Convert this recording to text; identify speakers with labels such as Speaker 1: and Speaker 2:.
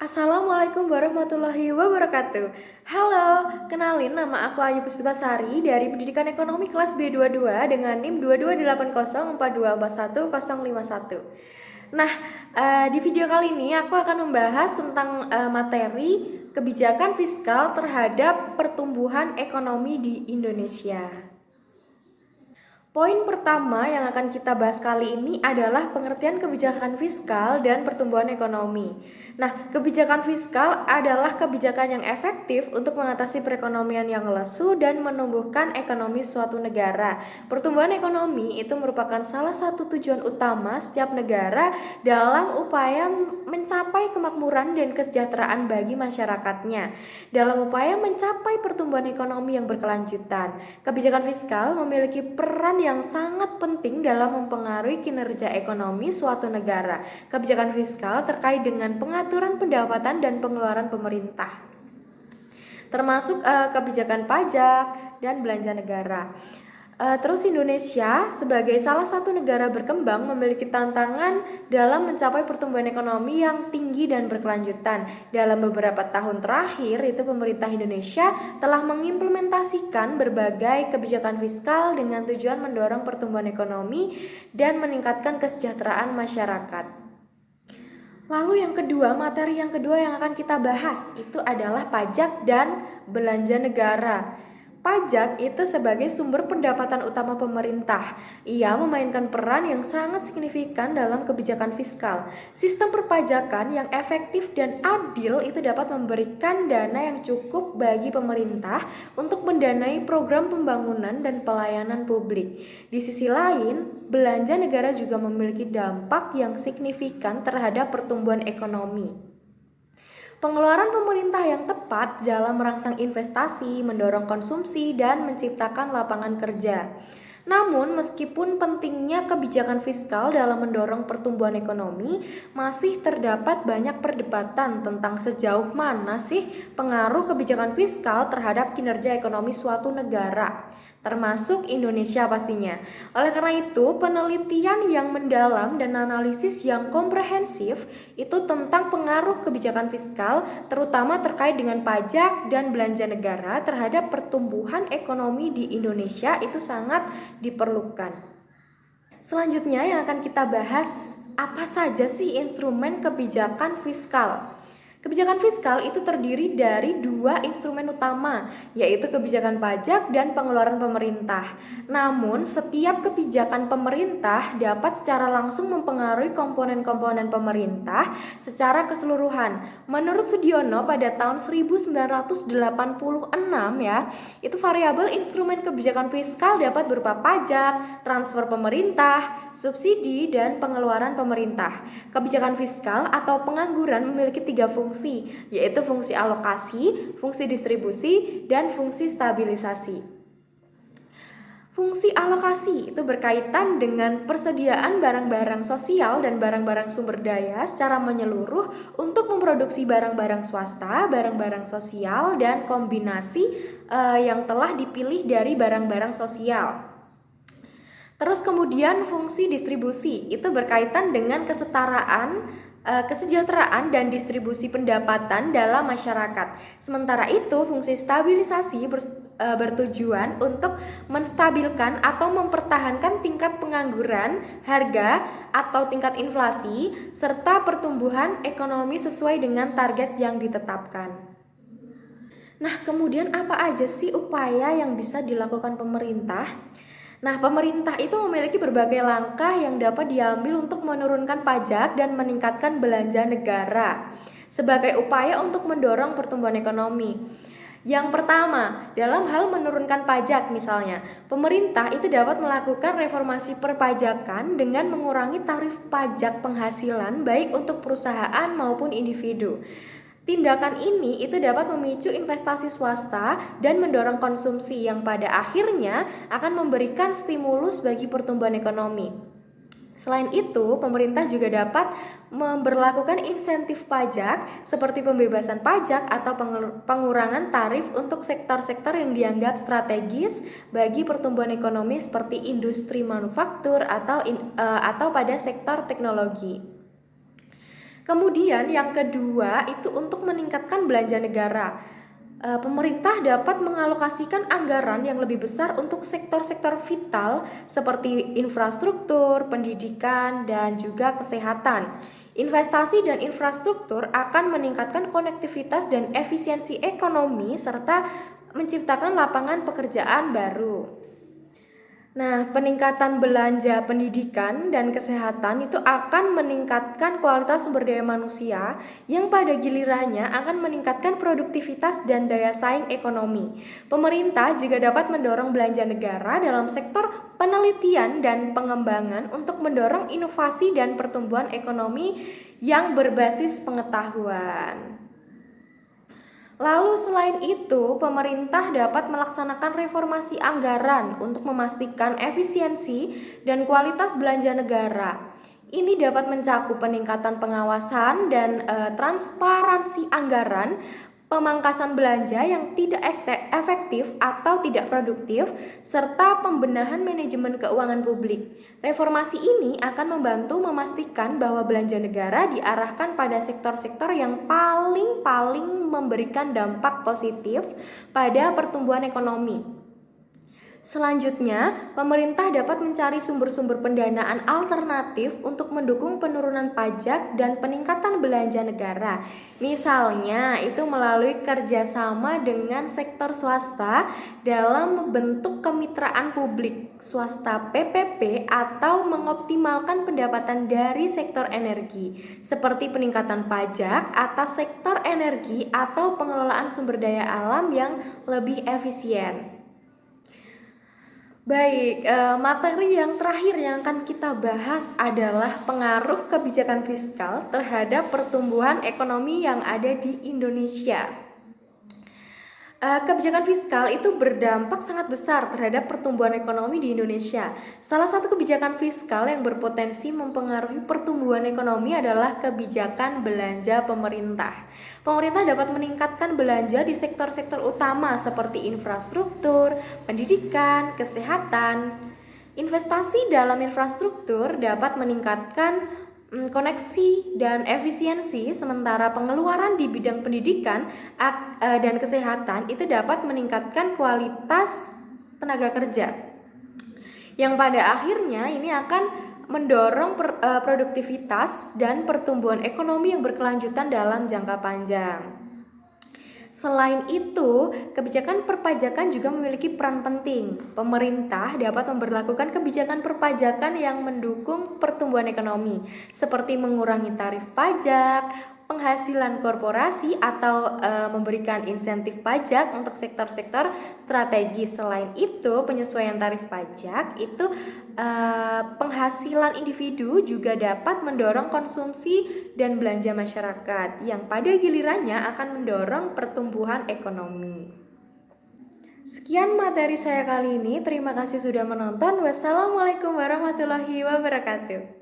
Speaker 1: Assalamualaikum warahmatullahi wabarakatuh. Halo, kenalin nama aku Ayu Puspitasari dari Pendidikan Ekonomi kelas B22 dengan NIM 2280424101. Nah, di video kali ini aku akan membahas tentang materi kebijakan fiskal terhadap pertumbuhan ekonomi di Indonesia. Poin pertama yang akan kita bahas kali ini adalah pengertian kebijakan fiskal dan pertumbuhan ekonomi. Nah, kebijakan fiskal adalah kebijakan yang efektif untuk mengatasi perekonomian yang lesu dan menumbuhkan ekonomi suatu negara. Pertumbuhan ekonomi itu merupakan salah satu tujuan utama setiap negara dalam upaya mencapai kemakmuran dan kesejahteraan bagi masyarakatnya. Dalam upaya mencapai pertumbuhan ekonomi yang berkelanjutan, kebijakan fiskal memiliki peran yang sangat penting dalam mempengaruhi kinerja ekonomi suatu negara. Kebijakan fiskal terkait dengan pengaturan pendapatan dan pengeluaran pemerintah, termasuk kebijakan pajak dan belanja negara. Terus Indonesia sebagai salah satu negara berkembang memiliki tantangan dalam mencapai pertumbuhan ekonomi yang tinggi dan berkelanjutan. Dalam beberapa tahun terakhir itu pemerintah Indonesia telah mengimplementasikan berbagai kebijakan fiskal dengan tujuan mendorong pertumbuhan ekonomi dan meningkatkan kesejahteraan masyarakat. Lalu materi yang kedua yang akan kita bahas itu adalah pajak dan belanja negara. Pajak itu sebagai sumber pendapatan utama pemerintah. Ia memainkan peran yang sangat signifikan dalam kebijakan fiskal. Sistem perpajakan yang efektif dan adil itu dapat memberikan dana yang cukup bagi pemerintah untuk mendanai program pembangunan dan pelayanan publik. Di sisi lain, belanja negara juga memiliki dampak yang signifikan terhadap pertumbuhan ekonomi. Pengeluaran pemerintah yang tepat dalam merangsang investasi, mendorong konsumsi, dan menciptakan lapangan kerja. Namun, meskipun pentingnya kebijakan fiskal dalam mendorong pertumbuhan ekonomi, masih terdapat banyak perdebatan tentang sejauh mana sih pengaruh kebijakan fiskal terhadap kinerja ekonomi suatu negara, termasuk Indonesia pastinya. Oleh karena itu, penelitian yang mendalam dan analisis yang komprehensif itu tentang pengaruh kebijakan fiskal, terutama terkait dengan pajak dan belanja negara terhadap pertumbuhan ekonomi di Indonesia itu sangat diperlukan. Selanjutnya yang akan kita bahas, apa saja sih instrumen kebijakan fiskal? Kebijakan fiskal itu terdiri dari dua instrumen utama, yaitu kebijakan pajak dan pengeluaran pemerintah. Namun, setiap kebijakan pemerintah dapat secara langsung mempengaruhi komponen-komponen pemerintah secara keseluruhan. Menurut Sudiono pada tahun 1986 ya, itu variabel instrumen kebijakan fiskal dapat berupa pajak, transfer pemerintah, subsidi, dan pengeluaran pemerintah. Kebijakan fiskal atau pengangguran memiliki tiga fungsi, yaitu fungsi alokasi, fungsi distribusi, dan fungsi stabilisasi. Fungsi alokasi itu berkaitan dengan persediaan barang-barang sosial dan barang-barang sumber daya secara menyeluruh untuk memproduksi barang-barang swasta, barang-barang sosial, dan kombinasi yang telah dipilih dari barang-barang sosial. Terus kemudian fungsi distribusi itu berkaitan dengan kesejahteraan dan distribusi pendapatan dalam masyarakat. Sementara itu, fungsi stabilisasi bertujuan untuk menstabilkan atau mempertahankan tingkat pengangguran, harga atau tingkat inflasi, serta pertumbuhan ekonomi sesuai dengan target yang ditetapkan. Nah, kemudian apa aja sih upaya yang bisa dilakukan pemerintah? Nah, pemerintah itu memiliki berbagai langkah yang dapat diambil untuk menurunkan pajak dan meningkatkan belanja negara sebagai upaya untuk mendorong pertumbuhan ekonomi. Yang pertama, dalam hal menurunkan pajak misalnya, pemerintah itu dapat melakukan reformasi perpajakan dengan mengurangi tarif pajak penghasilan baik untuk perusahaan maupun individu. Tindakan ini itu dapat memicu investasi swasta dan mendorong konsumsi yang pada akhirnya akan memberikan stimulus bagi pertumbuhan ekonomi. Selain itu, pemerintah juga dapat memberlakukan insentif pajak seperti pembebasan pajak atau pengurangan tarif untuk sektor-sektor yang dianggap strategis bagi pertumbuhan ekonomi seperti industri manufaktur atau pada sektor teknologi. Kemudian yang kedua itu untuk meningkatkan belanja negara. Pemerintah dapat mengalokasikan anggaran yang lebih besar untuk sektor-sektor vital seperti infrastruktur, pendidikan, dan juga kesehatan. Investasi dan infrastruktur akan meningkatkan konektivitas dan efisiensi ekonomi serta menciptakan lapangan pekerjaan baru. Nah, peningkatan belanja pendidikan dan kesehatan itu akan meningkatkan kualitas sumber daya manusia yang pada gilirannya akan meningkatkan produktivitas dan daya saing ekonomi. Pemerintah juga dapat mendorong belanja negara dalam sektor penelitian dan pengembangan untuk mendorong inovasi dan pertumbuhan ekonomi yang berbasis pengetahuan. Lalu selain itu, pemerintah dapat melaksanakan reformasi anggaran untuk memastikan efisiensi dan kualitas belanja negara. Ini dapat mencakup peningkatan pengawasan dan transparansi anggaran, pemangkasan belanja yang tidak efektif atau tidak produktif, serta pembenahan manajemen keuangan publik. Reformasi ini akan membantu memastikan bahwa belanja negara diarahkan pada sektor-sektor yang paling memberikan dampak positif pada pertumbuhan ekonomi. Selanjutnya, pemerintah dapat mencari sumber-sumber pendanaan alternatif untuk mendukung penurunan pajak dan peningkatan belanja negara. Misalnya, itu melalui kerjasama dengan sektor swasta dalam bentuk kemitraan publik swasta PPP atau mengoptimalkan pendapatan dari sektor energi, seperti peningkatan pajak atas sektor energi atau pengelolaan sumber daya alam yang lebih efisien. Baik, materi yang terakhir yang akan kita bahas adalah pengaruh kebijakan fiskal terhadap pertumbuhan ekonomi yang ada di Indonesia. Kebijakan fiskal itu berdampak sangat besar terhadap pertumbuhan ekonomi di Indonesia. Salah satu kebijakan fiskal yang berpotensi mempengaruhi pertumbuhan ekonomi adalah kebijakan belanja pemerintah. Pemerintah dapat meningkatkan belanja di sektor-sektor utama seperti infrastruktur, pendidikan, kesehatan. Investasi dalam infrastruktur dapat meningkatkan koneksi dan efisiensi, sementara pengeluaran di bidang pendidikan dan kesehatan itu dapat meningkatkan kualitas tenaga kerja, yang pada akhirnya ini akan mendorong produktivitas dan pertumbuhan ekonomi yang berkelanjutan dalam jangka panjang. Selain itu, kebijakan perpajakan juga memiliki peran penting. Pemerintah dapat memberlakukan kebijakan perpajakan yang mendukung pertumbuhan ekonomi, seperti mengurangi tarif pajak, penghasilan korporasi, atau memberikan insentif pajak untuk sektor-sektor strategis. Selain itu, penyesuaian tarif pajak itu penghasilan individu juga dapat mendorong konsumsi dan belanja masyarakat, yang pada gilirannya akan mendorong pertumbuhan ekonomi. Sekian materi saya kali ini. Terima kasih sudah menonton. Wassalamualaikum warahmatullahi wabarakatuh.